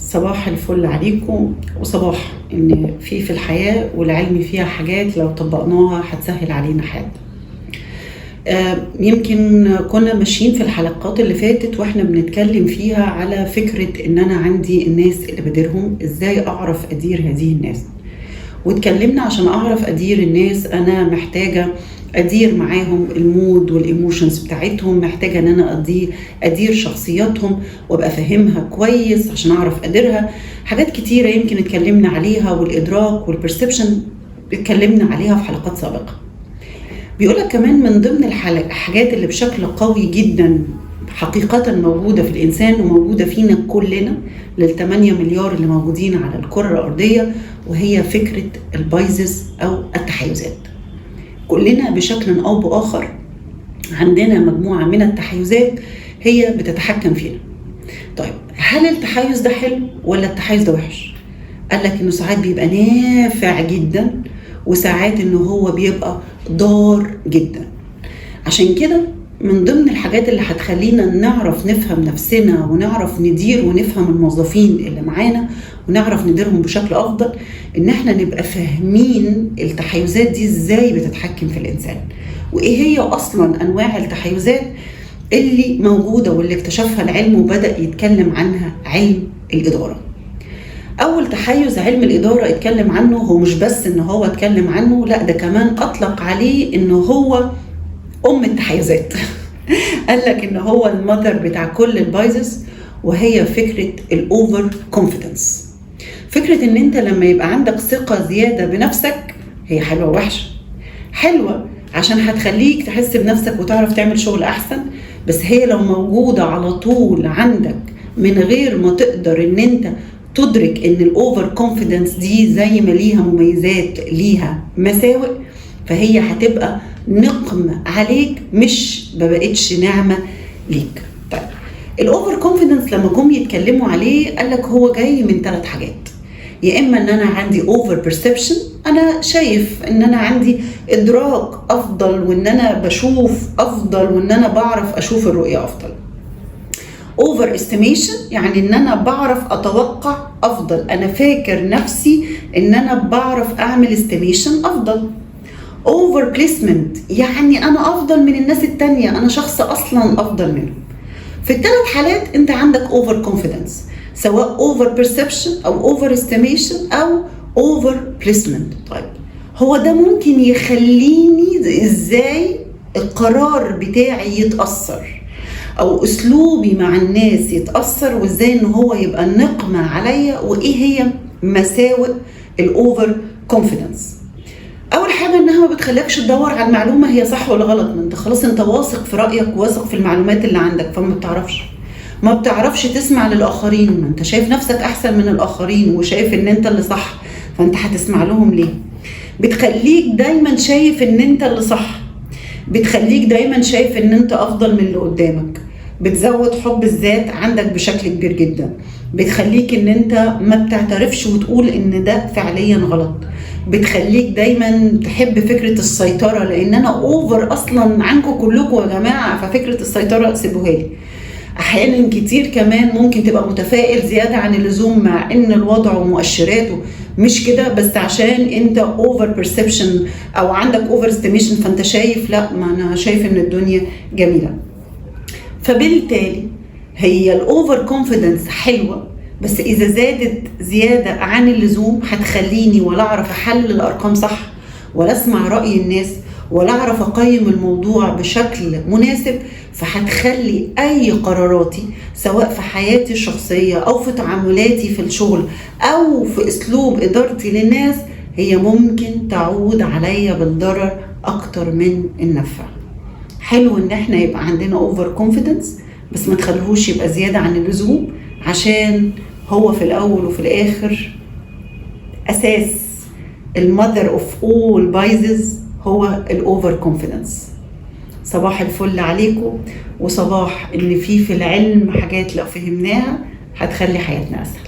صباح الفل عليكم، وصباح ان في الحياة والعلم فيها حاجات لو طبقناها هتسهل علينا حياتنا. يمكن كنا ماشيين في الحلقات اللي فاتت واحنا بنتكلم فيها على فكرة ان انا عندي الناس اللي بديرهم، ازاي اعرف ادير هذه الناس. واتكلمنا عشان اعرف ادير الناس انا محتاجة ادير معاهم المود والايموشنز بتاعتهم، محتاجة ان انا ادير شخصياتهم وابقى فاهمها كويس عشان اعرف اديرها. حاجات كتيرة يمكن اتكلمنا عليها، والادراك والبرسبشن اتكلمنا عليها في حلقات سابقة. بيقولك كمان من ضمن الحاجات اللي بشكل قوي جدا حقيقة موجودة في الإنسان وموجودة فينا كلنا لل8 مليار اللي موجودين على الكرة الأرضية، وهي فكرة البايزز أو التحيزات. كلنا بشكل أو بآخر عندنا مجموعة من التحيزات هي بتتحكم فينا. طيب هل التحيز ده حلو ولا التحيز ده وحش؟ قالك إنه ساعات بيبقى نافع جدا، وساعات إنه هو بيبقى ضار جدا. عشان كده من ضمن الحاجات اللي هتخلينا نعرف نفهم نفسنا ونعرف ندير ونفهم الموظفين اللي معانا ونعرف نديرهم بشكل أفضل، إن احنا نبقى فاهمين التحيزات دي ازاي بتتحكم في الإنسان، وإيه هي أصلا أنواع التحيزات اللي موجودة واللي اكتشفها العلم وبدأ يتكلم عنها علم الإدارة. أول تحيز علم الإدارة اتكلم عنه، هو مش بس إن هو اتكلم عنه، لا ده كمان أطلق عليه إنه هو التحيزات. قال لك إنه هو المذر بتاع كل البايزز، وهي فكرة الأوفر كونفيدنس. فكرة إن أنت لما يبقى عندك ثقة زيادة بنفسك، هي حلوة وحشة؟ حلوة عشان هتخليك تحس بنفسك وتعرف تعمل شغل أحسن، بس هي لو موجودة على طول عندك من غير ما تقدر إن أنت تدرك ان الاوفر كونفيدنس دي زي ما ليها مميزات ليها مساوئ، فهي هتبقى نقمة عليك مش بقتش نعمة ليك. طيب الاوفر كونفيدنس لما جم يتكلموا عليه قالك هو جاي من 3 حاجات. يا اما ان انا عندي اوفر بيرسبشن، انا شايف ان انا عندي ادراك افضل وان انا بشوف افضل وان انا بعرف اشوف الرؤية افضل. اوفر استيميشن يعني ان انا بعرف اتوقع افضل، انا فاكر نفسي ان انا بعرف اعمل استيميشن افضل. اوفر بليسمنت يعني انا افضل من الناس التانية، انا شخص اصلا افضل منهم. في ال3 حالات انت عندك اوفر كونفيدنس، سواء اوفر بيرسبشن او اوفر استيميشن او اوفر بليسمنت. طيب هو ده ممكن يخليني ازاي القرار بتاعي يتأثر او اسلوبي مع الناس يتأثر، وازاي ان هو يبقى نقمة عليا، وايه هي مساوئ الاوفر كونفيدنس. اول حاجة انها ما بتخليكش تدور على المعلومة هي صح ولا غلط، ما انت خلاص انت واثق في رأيك، واثق في المعلومات اللي عندك، فما بتعرفش تسمع للاخرين، ما انت شايف نفسك احسن من الاخرين وشايف ان انت اللي صح، فانت هتسمع لهم ليه؟ بتخليك دايما شايف ان انت اللي صح، بتخليك دايما شايف ان انت افضل من اللي قدامك، بتزود حب الذات عندك بشكل كبير جدا، بتخليك ان انت ما بتعترفش وتقول ان ده فعليا غلط، بتخليك دايما تحب فكرة السيطرة، لان انا اوفر اصلا عنكم كلكم يا جماعة، ففكرة السيطرة سيبوها لي. احيانا كتير كمان ممكن تبقى متفائل زيادة عن اللزوم، مع ان الوضع ومؤشراته مش كده، بس عشان انت اوفر بيرسبشن او عندك اوفر استيميشن، فانت شايف لا، ما انا شايف ان الدنيا جميلة. فبالتالي هي الاوفر كونفيدنس حلوة، بس اذا زادت زيادة عن اللزوم هتخليني ولا اعرف احلل الارقام صح، ولا اسمع رأي الناس، ولا اعرف اقيم الموضوع بشكل مناسب، فهتخلي اي قراراتي سواء في حياتي الشخصية او في تعاملاتي في الشغل او في اسلوب ادارتي للناس، هي ممكن تعود عليا بالضرر اكتر من النفع. حلو ان احنا يبقى عندنا اوفر كونفيدنس، بس ما تخلوهوش يبقى زيادة عن اللزوم، عشان هو في الاول وفي الاخر اساس المذر اوف اول بايزز هو الاوفر كونفيدنس. صباح الفل عليكم، وصباح ان في العلم حاجات لو فهمناها هتخلي حياتنا اسهل.